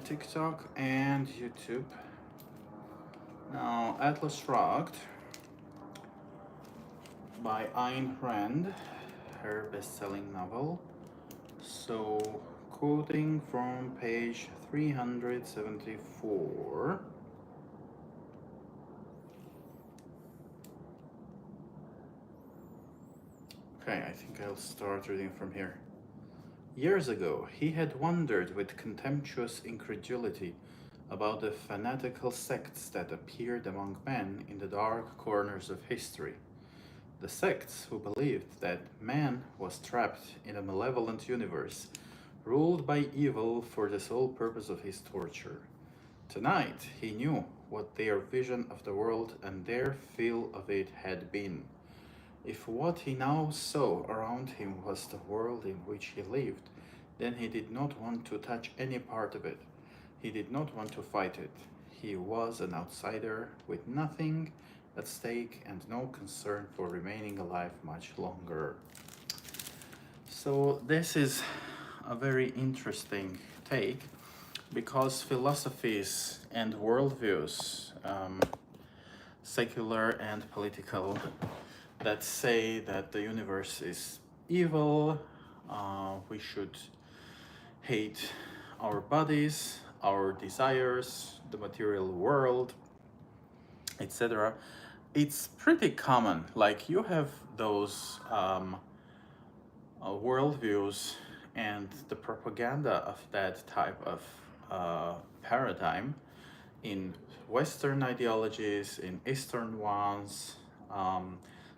TikTok and YouTube. Now, Atlas Shrugged by Ayn Rand, her best-selling novel. So, quoting from page 374. Okay, I think I'll start reading from here. Years ago, he had wondered with contemptuous incredulity about the fanatical sects that appeared among men in the dark corners of history. The sects who believed that man was trapped in a malevolent universe, ruled by evil for the sole purpose of his torture. Tonight, he knew what their vision of the world and their feel of it had been. If what he now saw around him was the world in which he lived, then he did not want to touch any part of it. He did not want to fight it. He was an outsider with nothing at stake and no concern for remaining alive much longer. So this is a very interesting take because philosophies and worldviews, secular and political, that say that the universe is evil, we should hate our bodies, our desires, the material world, etc. It's pretty common. Like you have those worldviews and the propaganda of that type of paradigm in Western ideologies, in Eastern ones,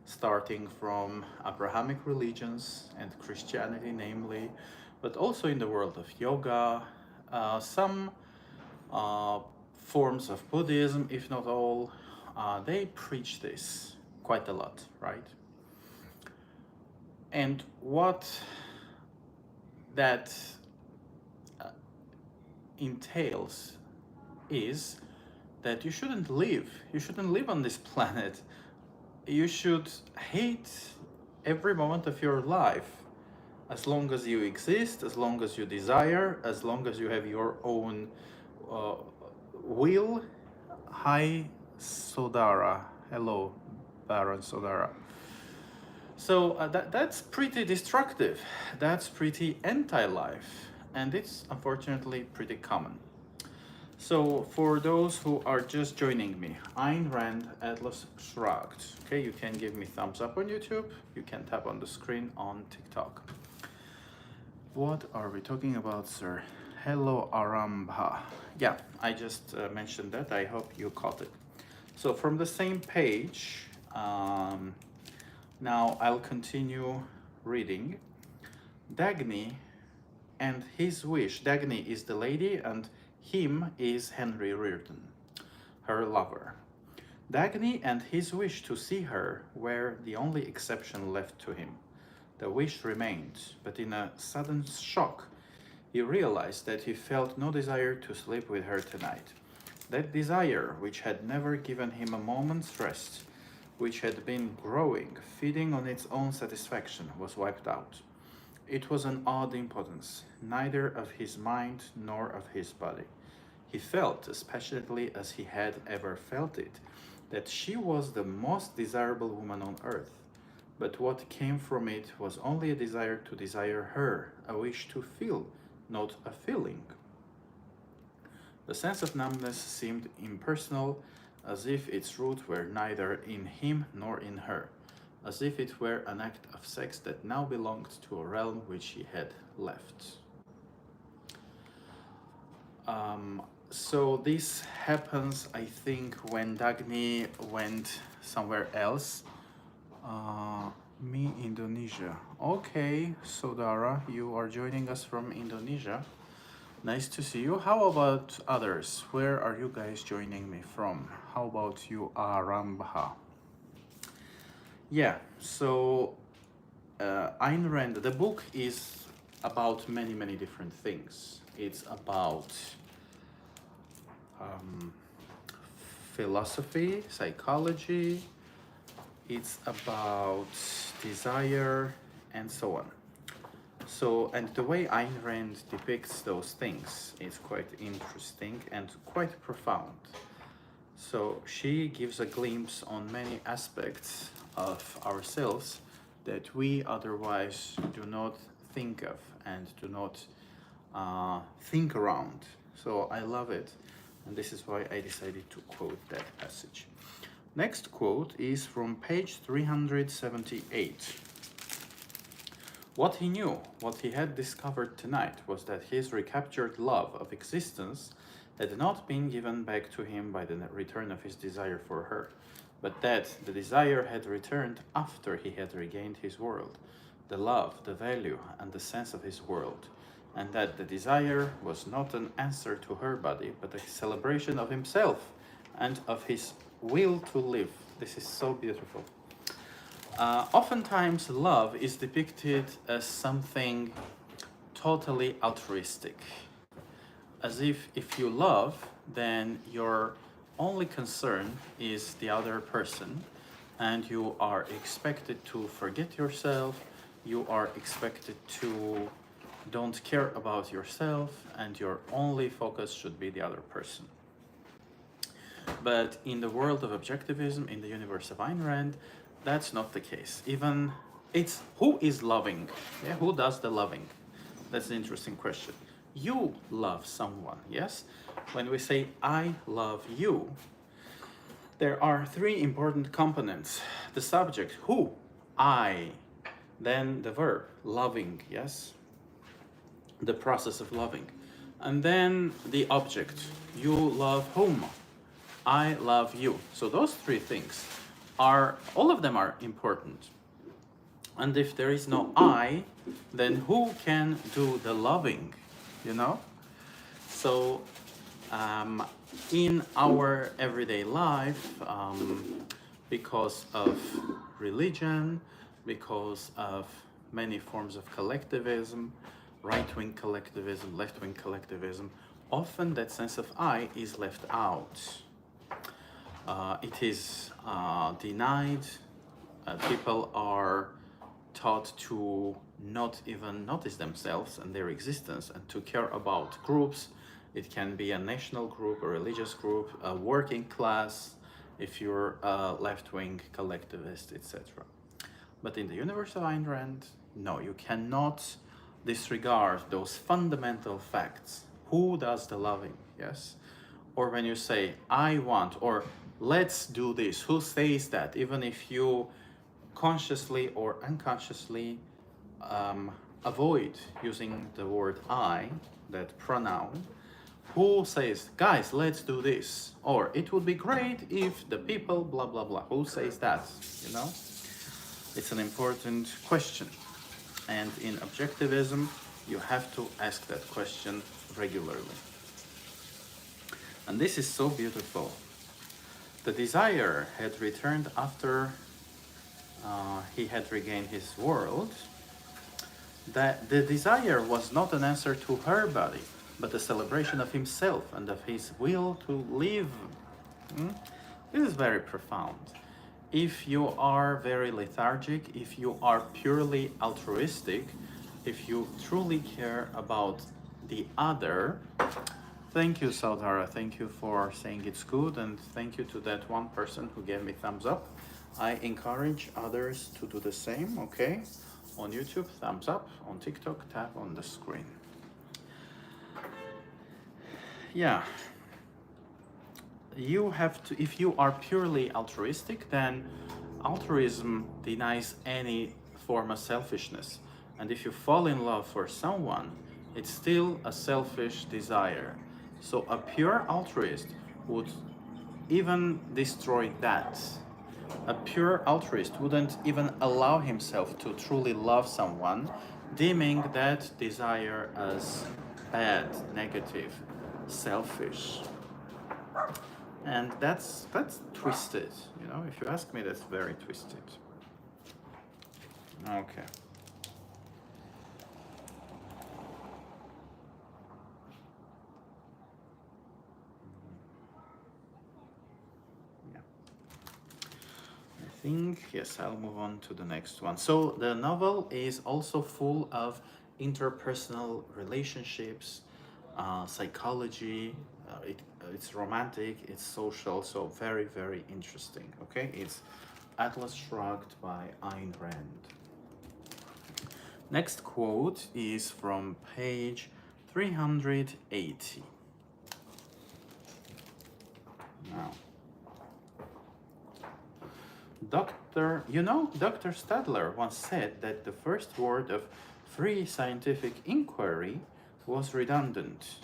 starting from Abrahamic religions and Christianity, namely, but also in the world of yoga, some forms of Buddhism, if not all, they preach this quite a lot, right? And what that entails is that you shouldn't live on this planet. You should hate every moment of your life as long as you exist, as long as you desire, as long as you have your own will. Hi, Sodara. Hello, Baron Sodara. So that's pretty destructive. That's pretty anti-life. And it's unfortunately pretty common. So for those who are just joining me, Ayn Rand, Atlas Shrugged. Okay, you can give me thumbs up on YouTube. You can tap on the screen on TikTok. What are we talking about, sir? Hello, Arambha. Yeah, I just mentioned that. I hope you caught it. So from the same page, now I'll continue reading. Dagny and his wish. Dagny is the lady and him is Henry Reardon, her lover. Dagny and his wish to see her were the only exception left to him. The wish remained, but in a sudden shock, he realized that he felt no desire to sleep with her tonight. That desire, which had never given him a moment's rest, which had been growing, feeding on its own satisfaction, was wiped out. It was an odd impotence, neither of his mind nor of his body. He felt, as passionately as he had ever felt it, that she was the most desirable woman on earth. But what came from it was only a desire to desire her, a wish to feel, not a feeling. The sense of numbness seemed impersonal, as if its root were neither in him nor in her, as if it were an act of sex that now belonged to a realm which he had left. So this happens, I think, when Dagny went somewhere else. Me, Indonesia. Okay, Sodara, you are joining us from Indonesia. Nice to see you. How about others? Where are you guys joining me from? How about you, Arambha? Yeah, so Ayn Rand, the book is about many, many different things. It's about philosophy, psychology, it's about desire, and so on. So, and the way Ayn Rand depicts those things is quite interesting and quite profound. So she gives a glimpse on many aspects of ourselves that we otherwise do not think of and do not think around. So I love it, and this is why I decided to quote that passage. Next quote is from page 378. What he knew, what he had discovered tonight, was that his recaptured love of existence had not been given back to him by the return of his desire for her, but that the desire had returned after he had regained his world, the love, the value, and the sense of his world, and that the desire was not an answer to her body, but a celebration of himself and of his will to live. This is so beautiful. Oftentimes, love is depicted as something totally altruistic. As if you love, then your only concern is the other person, and you are expected to forget yourself, you are expected to don't care about yourself, and your only focus should be the other person. But in the world of objectivism, in the universe of Ayn Rand, that's not the case. Even it's who is loving? Yeah, who does the loving? That's an interesting question. You love someone, yes? When we say I love you, there are three important components. The subject, who, I, then the verb, loving, yes? The process of loving. And then the object, you love whom? I love you. So those three things are, all of them are important. And if there is no I, then who can do the loving, you know? So in our everyday life, because of religion, because of many forms of collectivism, right-wing collectivism, left-wing collectivism, often that sense of I is left out. It is denied. People are taught to not even notice themselves and their existence and to care about groups. It can be a national group, a religious group, a working class, if you're a left-wing collectivist, etc. But in the universe of Ayn Rand, no, you cannot disregard those fundamental facts. Who does the loving, yes? Or when you say, I want, or let's do this, who says that? Even if you consciously or unconsciously avoid using the word I, that pronoun, who says, guys, let's do this? Or it would be great if the people, blah, blah, blah. Who says that, you know? It's an important question. And in objectivism, you have to ask that question regularly. And this is so beautiful. The desire had returned after he had regained his world. That the desire was not an answer to her body, but a celebration of himself and of his will to live. This is very profound. If you are very lethargic, if you are purely altruistic, if you truly care about the other, thank you, Saudara. Thank you for saying it's good, and thank you to that one person who gave me thumbs up. I encourage others to do the same, okay? On YouTube, thumbs up. On TikTok, tap on the screen. Yeah. You have to, if you are purely altruistic, then altruism denies any form of selfishness. And if you fall in love for someone, it's still a selfish desire. So a pure altruist would even destroy that. A pure altruist wouldn't even allow himself to truly love someone, deeming that desire as bad, negative, selfish. And that's twisted, you know, if you ask me, that's very twisted. Okay. Think, yes, I'll move on to the next one. So the novel is also full of interpersonal relationships, psychology. It's romantic, it's social, so very, very interesting. Okay, it's Atlas Shrugged by Ayn Rand. Next quote is from page 380. Now, Dr. Stadler once said that the first word of free scientific inquiry was redundant.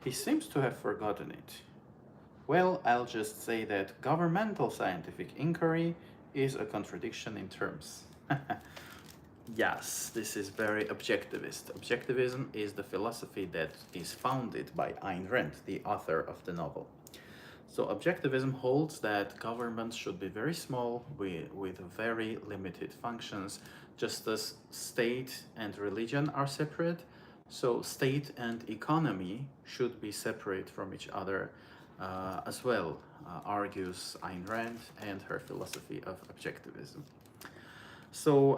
He seems to have forgotten it. Well, I'll just say that governmental scientific inquiry is a contradiction in terms. Yes, this is very objectivist. Objectivism is the philosophy that is founded by Ayn Rand, the author of the novel. So objectivism holds that governments should be very small with very limited functions, just as state and religion are separate. So state and economy should be separate from each other as well, argues Ayn Rand and her philosophy of objectivism. So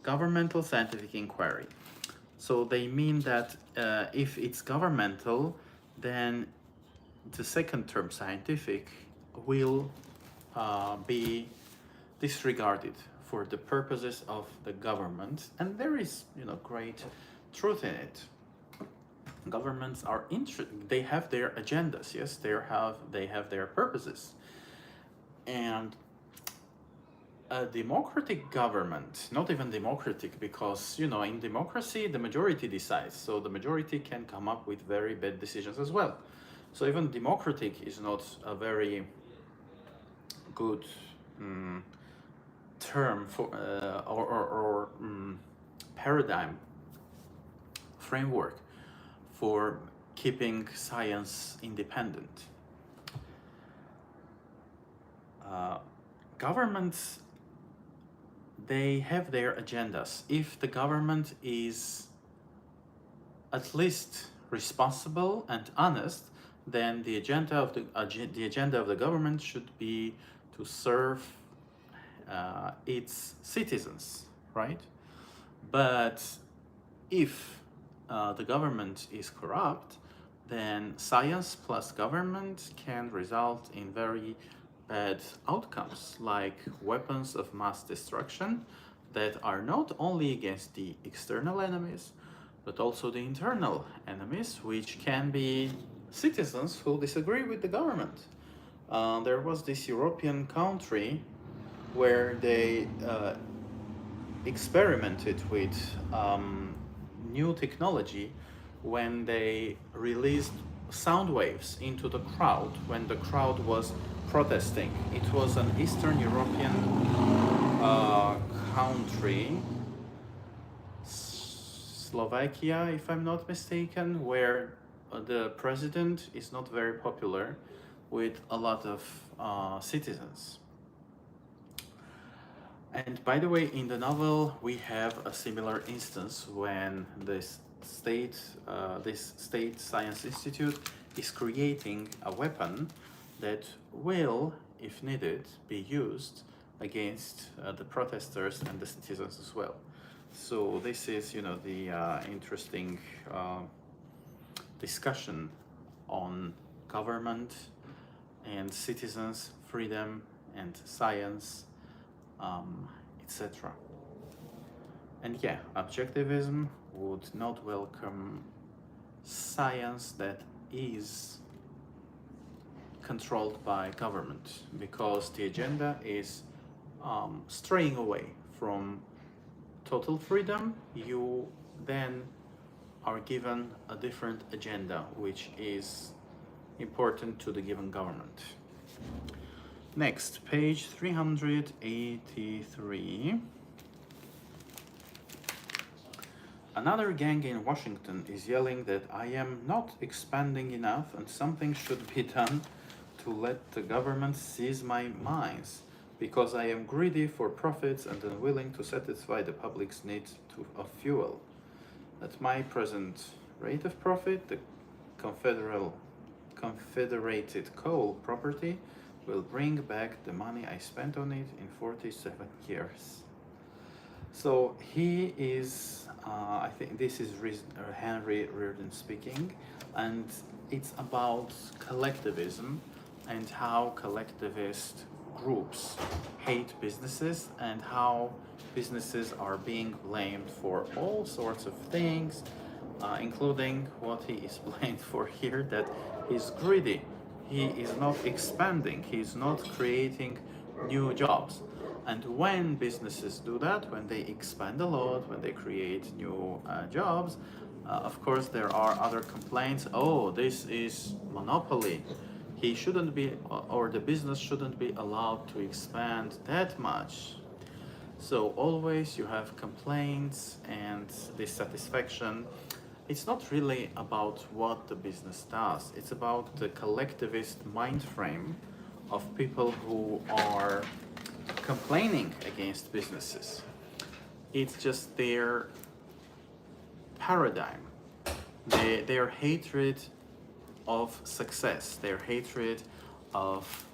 governmental scientific inquiry. So they mean that if it's governmental, then the second term, scientific, will be disregarded for the purposes of the government, and there is, great truth in it. Governments are they have their agendas, yes, they have their purposes, and a democratic government, not even democratic, because in democracy the majority decides, so the majority can come up with very bad decisions as well. So even democratic is not a very good term for or paradigm framework for keeping science independent. Governments, they have their agendas. If the government is at least responsible and honest, then the agenda of the government should be to serve its citizens, right? But if the government is corrupt, then science plus government can result in very bad outcomes, like weapons of mass destruction that are not only against the external enemies, but also the internal enemies, which can be citizens who disagree with the government. There was this European country where they experimented with new technology when they released sound waves into the crowd when the crowd was protesting. It was an Eastern European country, Slovakia, if I'm not mistaken, where the president is not very popular with a lot of citizens. And by the way, in the novel, we have a similar instance when this state science institute is creating a weapon that will, if needed, be used against the protesters and the citizens as well. So this is, the interesting discussion on government and citizens, freedom and science, etc. And yeah, objectivism would not welcome science that is controlled by government, because the agenda is straying away from total freedom. You then are given a different agenda which is important to the given government. Next, page 383. Another gang in Washington is yelling that I am not expanding enough and something should be done to let the government seize my mines, because I am greedy for profits and unwilling to satisfy the public's need of fuel. At my present rate of profit, the Confederated coal property will bring back the money I spent on it in 47 years. So he is, I think this is Henry Reardon speaking, and it's about collectivism and how collectivist groups hate businesses and how businesses are being blamed for all sorts of things, including what he is blamed for here, that he's greedy. He is not expanding, he's not creating new jobs. And when businesses do that, when they expand a lot, when they create new jobs, of course, there are other complaints. Oh, this is monopoly. He shouldn't be, or the business shouldn't be allowed to expand that much. So always you have complaints and dissatisfaction. It's not really about what the business does. It's about the collectivist mind frame of people who are complaining against businesses. It's just their paradigm, their hatred of success, their hatred of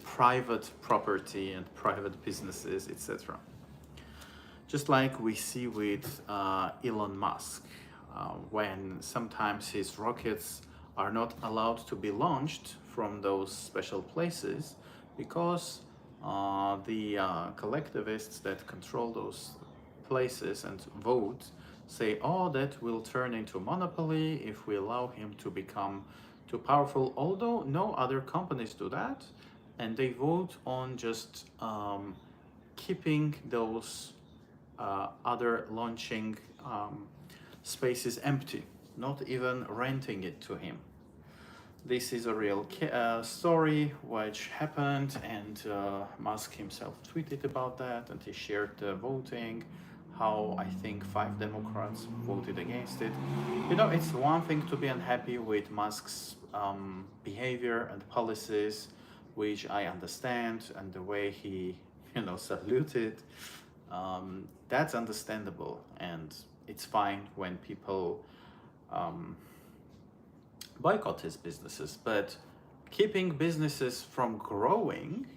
private property and private businesses, etc. Just like we see with Elon Musk, when sometimes his rockets are not allowed to be launched from those special places because the collectivists that control those places and vote say, oh, that will turn into monopoly if we allow him to become too powerful, although no other companies do that, and they vote on just keeping those other launching spaces empty, not even renting it to him. This is a real story which happened, and Musk himself tweeted about that, and he shared the voting, how I think 5 Democrats voted against it. You know, it's one thing to be unhappy with Musk's behavior and policies, which I understand, and the way he, saluted. That's understandable, and it's fine when people boycott his businesses, but keeping businesses from growing,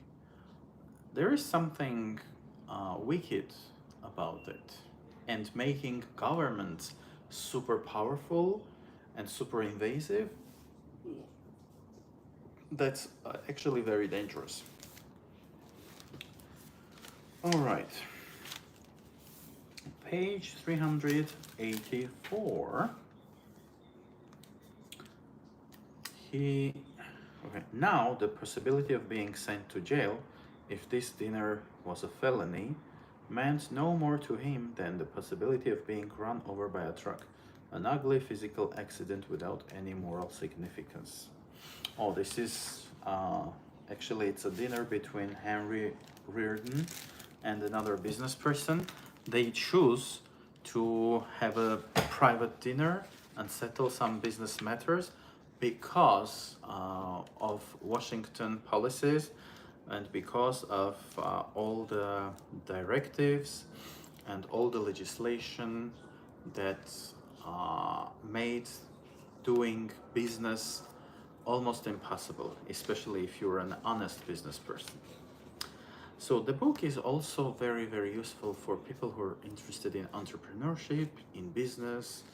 there is something wicked about it. And making governments super powerful and super invasive, that's actually very dangerous. All right. Page 384. Now the possibility of being sent to jail if this dinner was a felony meant no more to him than the possibility of being run over by a truck, an ugly physical accident without any moral significance. Oh, this is actually it's a dinner between Henry Reardon and another business person. They choose to have a private dinner and settle some business matters because of Washington policies and because of all the directives and all the legislation that made doing business almost impossible, especially if you're an honest business person. So the book is also very, very useful for people who are interested in entrepreneurship, in business,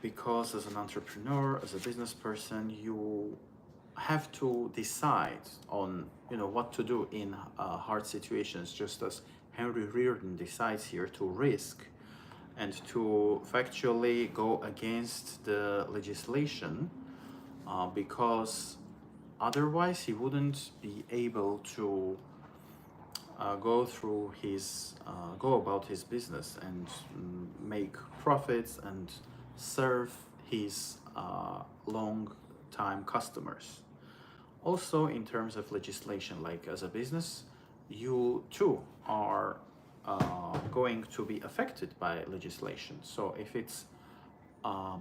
because as an entrepreneur, as a business person, you have to decide on what to do in hard situations, just as Henry Reardon decides here to risk and to factually go against the legislation because otherwise he wouldn't be able to go about his business and make profits and serve his long time customers. Also, in terms of legislation, like as a business, you too are going to be affected by legislation. So if it's a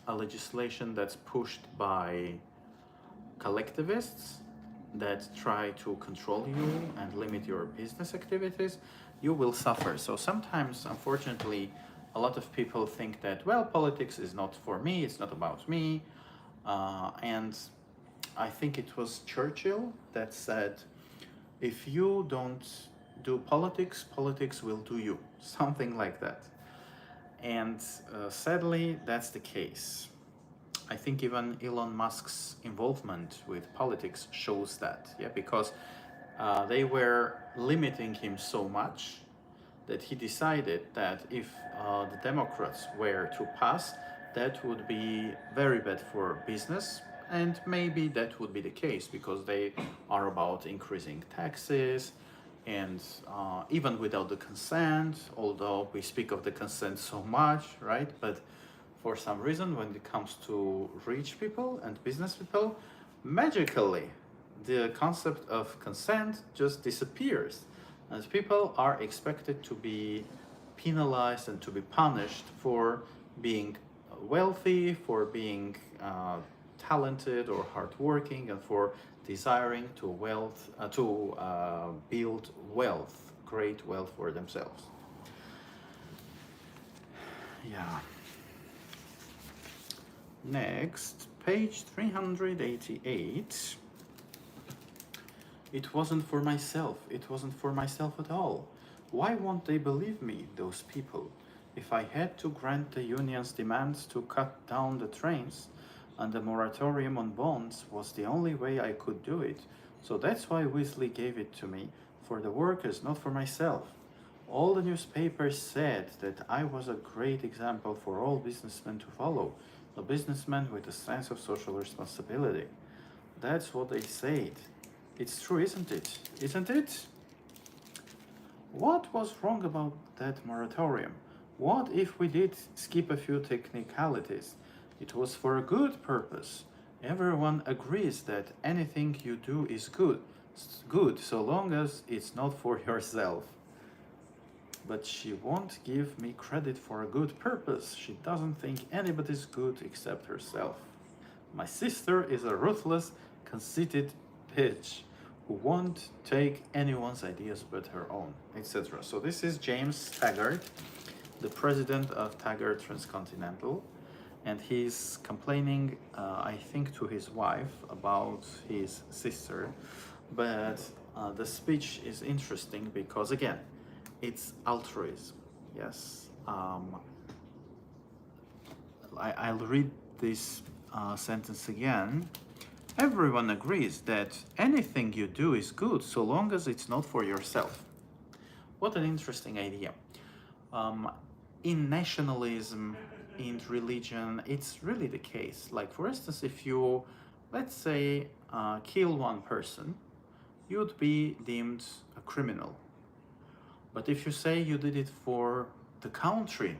legislation that's pushed by collectivists that try to control you and limit your business activities, you will suffer. So sometimes, unfortunately, a lot of people think that, well, politics is not for me, it's not about me. And I think it was Churchill that said, If you don't do politics, politics will do you. Something like that. And sadly, that's the case. I think even Elon Musk's involvement with politics shows that, yeah, because they were limiting him so much that he decided that if the Democrats were to pass, that would be very bad for business. And maybe that would be the case because they are about increasing taxes and even without the consent, although we speak of the consent so much, right? But for some reason, when it comes to rich people and business people, magically the concept of consent just disappears, and people are expected to be penalized and to be punished for being wealthy, for being talented or hardworking, and for desiring to build wealth, great wealth for themselves. Yeah. Next, page 388. It wasn't for myself. It wasn't for myself at all. Why won't they believe me, those people? If I had to grant the union's demands to cut down the trains, and the moratorium on bonds was the only way I could do it. So that's why Weasley gave it to me, for the workers, not for myself. All the newspapers said that I was a great example for all businessmen to follow, a businessman with a sense of social responsibility. That's what they said. It's true, isn't it? Isn't it? What was wrong about that moratorium? What if we did skip a few technicalities? It was for a good purpose. Everyone agrees that anything you do is good. Good so long as it's not for yourself. But she won't give me credit for a good purpose. She doesn't think anybody's good except herself. My sister is a ruthless, conceited bitch who won't take anyone's ideas but her own, etc. So this is James Taggart, the president of Taggart Transcontinental, and he's complaining, I think, to his wife about his sister. But the speech is interesting because, again, it's altruism. Yes. I'll read this sentence again. Everyone agrees that anything you do is good so long as it's not for yourself. What an interesting idea. In nationalism, in religion, it's really the case. Like, for instance, if you, let's say, kill one person, you'd be deemed a criminal. But if you say you did it for the country,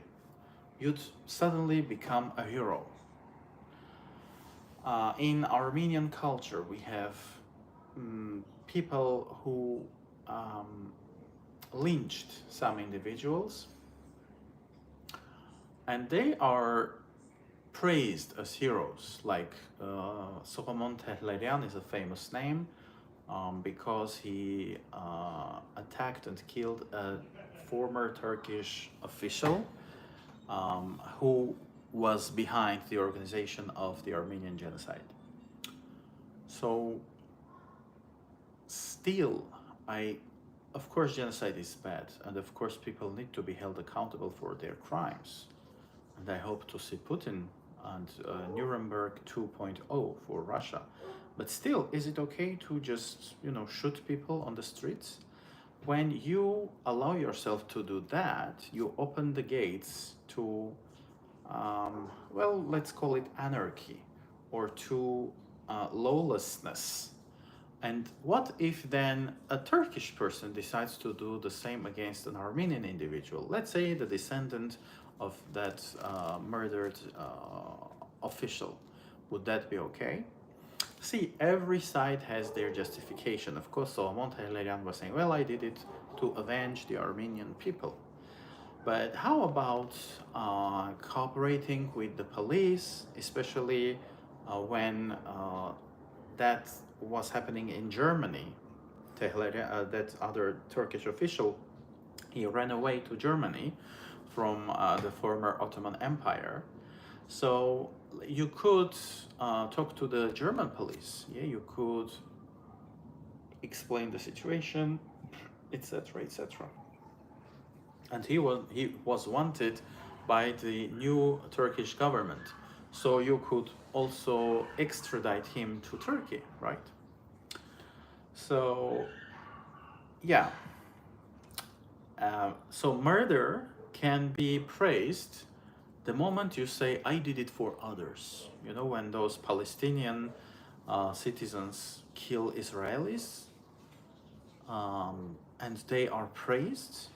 you'd suddenly become a hero. In Armenian culture, we have people who lynched some individuals, and they are praised as heroes. Like Solomon Tehlerian is a famous name because he attacked and killed a former Turkish official who was behind the organization of the Armenian genocide. So still, of course genocide is bad, and of course people need to be held accountable for their crimes. And I hope to see Putin and Nuremberg 2.0 for Russia. But still, is it okay to just, shoot people on the streets? When you allow yourself to do that, you open the gates to, let's call it anarchy, or to lawlessness. And what if then a Turkish person decides to do the same against an Armenian individual? Let's say the descendant of that murdered official. Would that be okay? See, every side has their justification. Of course, Solomon Tehlerian was saying, well, I did it to avenge the Armenian people. But how about cooperating with the police, especially when that was happening in Germany? Tehlerian, that other Turkish official, he ran away to Germany from the former Ottoman Empire. So you could talk to the German police. Yeah, you could explain the situation, etc., etc. And he was wanted by the new Turkish government, so you could also extradite him to Turkey, right? So yeah, so murder can be praised the moment you say, I did it for others. You know, when those Palestinian citizens kill Israelis, and they are praised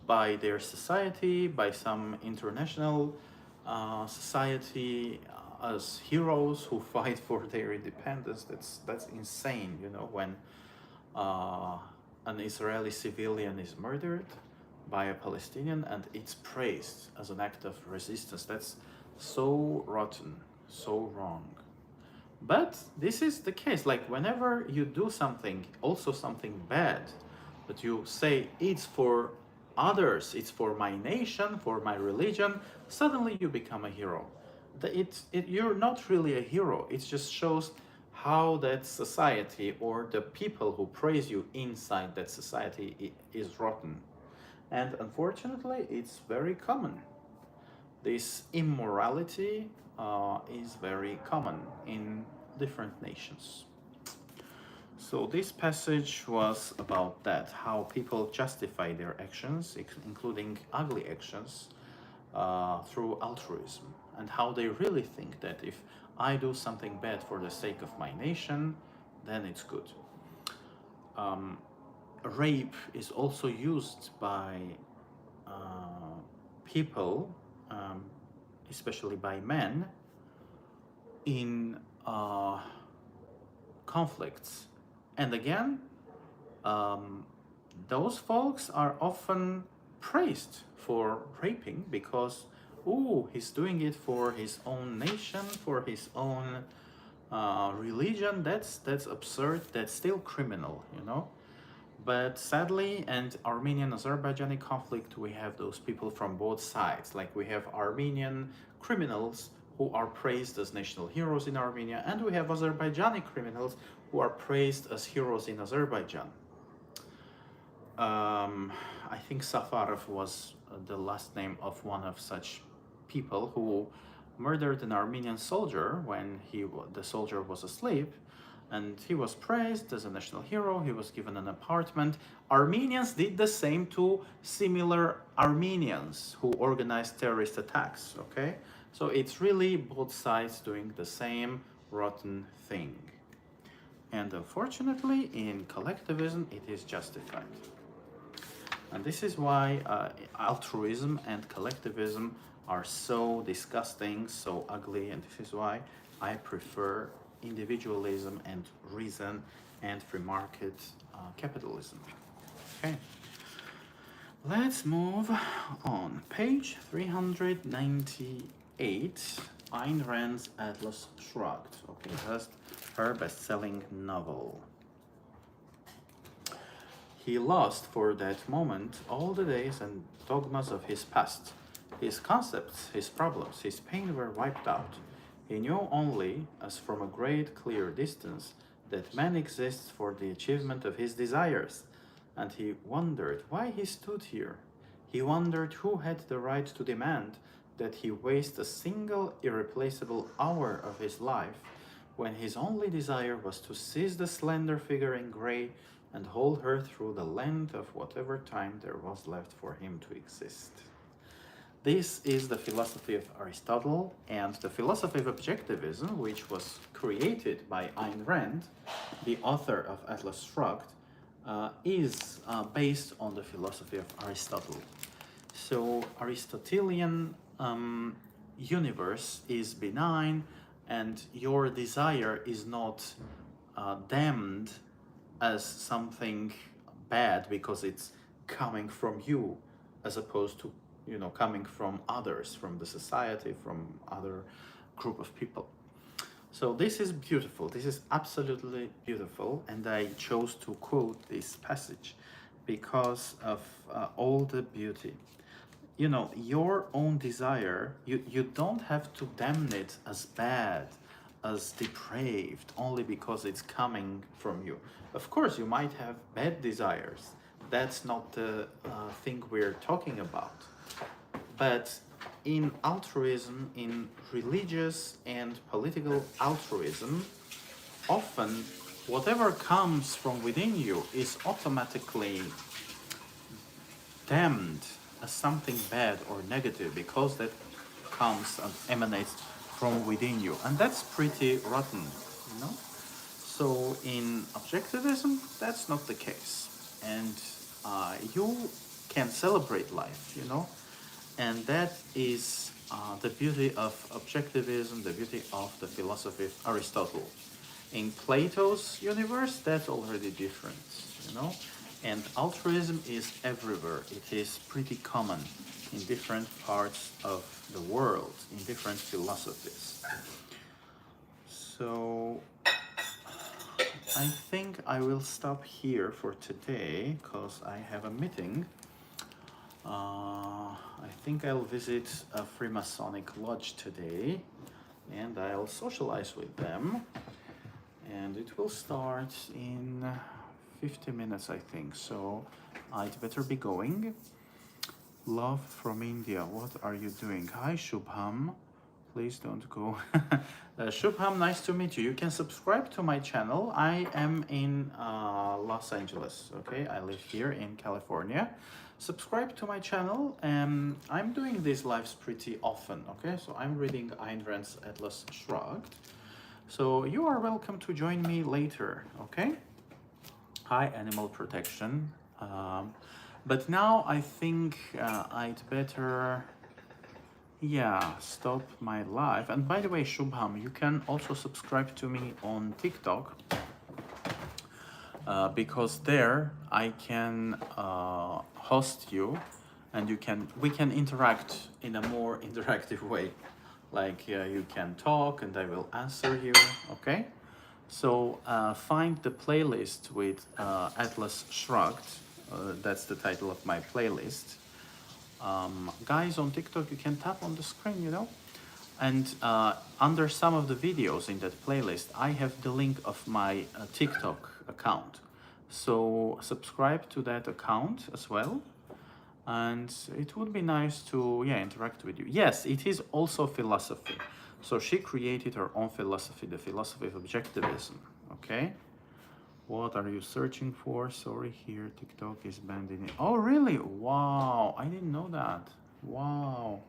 by their society, by some international society, as heroes who fight for their independence. That's insane, you know, when uh, an Israeli civilian is murdered by a Palestinian and it's praised as an act of resistance. That's so rotten, so wrong. But this is the case. Like, whenever you do something, also something bad, but you say it's for others, it's for my nation, for my religion, suddenly you become a hero. You're not really a hero. It just shows how that society or the people who praise you inside that society is rotten. And unfortunately, it's very common. This immorality is very common in different nations. So this passage was about that, how people justify their actions, including ugly actions, through altruism, and how they really think that if I do something bad for the sake of my nation, then it's good. Rape is also used by people, especially by men, in conflicts. And again, those folks are often praised for raping because, oh, he's doing it for his own nation, for his own religion. That's absurd. That's still criminal, you know. But sadly, and Armenian-Azerbaijani conflict, we have those people from both sides. Like, we have Armenian criminals who are praised as national heroes in Armenia, and we have Azerbaijani criminals who are praised as heroes in Azerbaijan. I think Safarov was the last name of one of such people who murdered an Armenian soldier when the soldier was asleep, and he was praised as a national hero. He was given an apartment. Armenians did the same to similar Armenians who organized terrorist attacks, okay? So it's really both sides doing the same rotten thing. And unfortunately, in collectivism, it is justified. And this is why altruism and collectivism are so disgusting, so ugly, and this is why I prefer individualism and reason and free market capitalism. Okay, let's move on. Page 398, Ayn Rand's Atlas Shrugged. Okay, that's her best-selling novel. He lost for that moment all the days and dogmas of his past. His concepts, his problems, his pain were wiped out. He knew only, as from a great clear distance, that man exists for the achievement of his desires, and he wondered why he stood here. He wondered who had the right to demand that he waste a single irreplaceable hour of his life when his only desire was to seize the slender figure in gray and hold her through the length of whatever time there was left for him to exist. This is the philosophy of Aristotle, and the philosophy of objectivism, which was created by Ayn Rand, the author of Atlas Shrugged, is based on the philosophy of Aristotle. So Aristotelian universe is benign, and your desire is not damned as something bad because it's coming from you, as opposed to, you know, coming from others, from the society, from other group of people. So this is beautiful. This is absolutely beautiful, and I chose to quote this passage because of all the beauty. You know, your own desire, you don't have to damn it as bad, as depraved only because it's coming from you. Of course, you might have bad desires. That's not the thing we're talking about. But in altruism, in religious and political altruism, often whatever comes from within you is automatically damned as something bad or negative because that comes and emanates from within you. And that's pretty rotten, you know? So in objectivism, that's not the case. And you can celebrate life, you know? And that is the beauty of objectivism, the beauty of the philosophy of Aristotle. In Plato's universe, that's already different, you know? And altruism is everywhere. It is pretty common in different parts of the world, in different philosophies. So I think I will stop here for today because I have a meeting. I think I'll visit a Freemasonic lodge today and I'll socialize with them. And it will start in 50 minutes, I think. So I'd better be going. Love from India. What are you doing? Hi, Shubham. Please don't go. Shubham, nice to meet you. You can subscribe to my channel. I am in Los Angeles, okay? I live here in California. Subscribe to my channel. I'm doing these lives pretty often, okay? So I'm reading Ayn Rand's Atlas Shrugged. So you are welcome to join me later, okay? Hi, Animal Protection. But now I think I'd better, stop my live. And by the way, Shubham, you can also subscribe to me on TikTok because there I can host you, and we can interact in a more interactive way. Like you can talk and I will answer you, okay? So find the playlist with Atlas Shrugged. That's the title of my playlist. Guys on TikTok, you can tap on the screen, you know? And under some of the videos in that playlist, I have the link of my TikTok account. So subscribe to that account as well. And it would be nice to interact with you. Yes, it is also philosophy. So she created her own philosophy, the philosophy of objectivism, okay? What are you searching for? Sorry, here TikTok is banned in it. Oh, really? Wow, I didn't know that. Wow.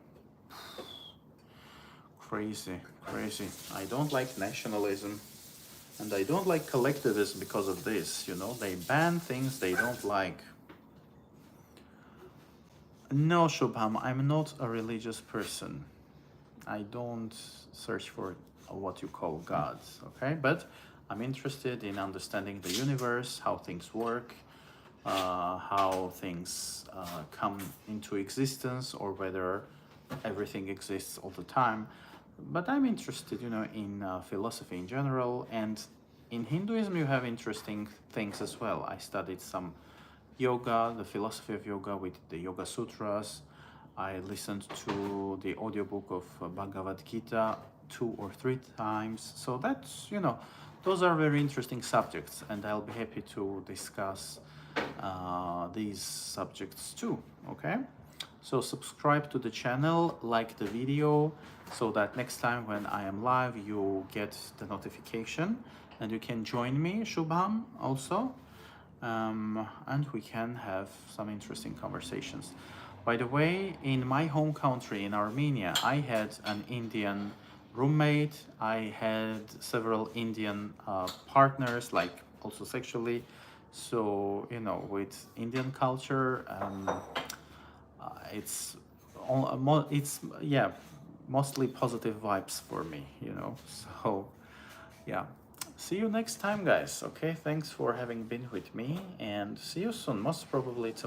Crazy, crazy. I don't like nationalism and I don't like collectivism because of this, you know? They ban things they don't like. No, Shubham, I'm not a religious person. I don't search for what you call gods, okay? But I'm interested in understanding the universe, how things work, how things come into existence, or whether everything exists all the time. But I'm interested, you know, in philosophy in general, and in Hinduism you have interesting things as well. I studied some yoga, the philosophy of yoga with the Yoga Sutras. I listened to the audiobook of Bhagavad Gita 2 or 3 times. So that's, you know, those are very interesting subjects, and I'll be happy to discuss these subjects too, okay? So subscribe to the channel, like the video, so that next time when I am live, you get the notification, and you can join me, Shubham, also. And we can have some interesting conversations. By the way, in my home country, in Armenia, I had an Indian roommate. I had several Indian partners, like also sexually. So, you know, with Indian culture, it's mostly positive vibes for me, you know. So, yeah. See you next time, guys. Okay, thanks for having been with me, and see you soon, most probably tomorrow.